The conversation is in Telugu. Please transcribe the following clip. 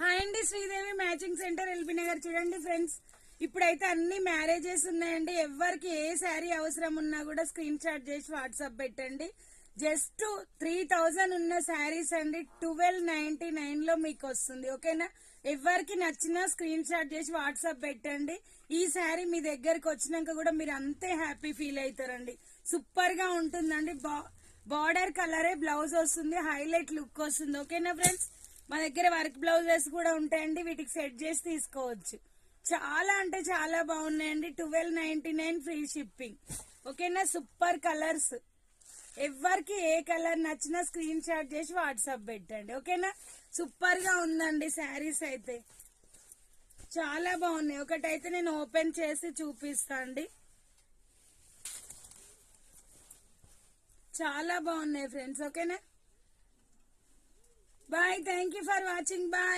హాయ్ అండి, Sridevi matching centre LB Nagar. చూడండి ఫ్రెండ్స్, ఇప్పుడైతే అన్ని మ్యారేజెస్ ఉన్నాయండి. ఎవరికి ఏ శారీ అవసరం ఉన్నా కూడా స్క్రీన్ షాట్ చేసి వాట్సాప్ పెట్టండి. జస్ట్ 3000 ఉన్న శారీస్ అండి 1299 లో మీకు వస్తుంది. ఓకేనా? ఎవరికి నచ్చినా స్క్రీన్ షాట్ చేసి వాట్సాప్ పెట్టండి. ఈ శారీ మీ దగ్గరకు వచ్చినాక కూడా మీరు అంతే హ్యాపీ ఫీల్ అవుతారండి. సూపర్ గా ఉంటుందండి. బార్డర్ కలరే బ్లౌజ్ వస్తుంది, హైలైట్ లుక్ వస్తుంది. ఓకేనా ఫ్రెండ్స్? మా దగ్గర వర్క్ బ్లౌజెస్ కూడా ఉంటాయండి, వీటికి సెట్ చేసి తీసుకోవచ్చు. చాలా అంటే చాలా బాగున్నాయండి. 1299 ఫ్రీ షిప్పింగ్. ఓకేనా? Super colours. ఎవరికి ఏ కలర్ నచ్చినా స్క్రీన్ షాట్ చేసి వాట్సాప్ పెట్టండి. ఓకేనా? సూపర్ గా ఉందండి శారీస్ అయితే, చాలా బాగున్నాయి. ఒకటైతే నేను ఓపెన్ చేసి చూపిస్తా అండి. చాలా బాగున్నాయి ఫ్రెండ్స్. ఓకేనా? Bye. Thank you for watching. Bye.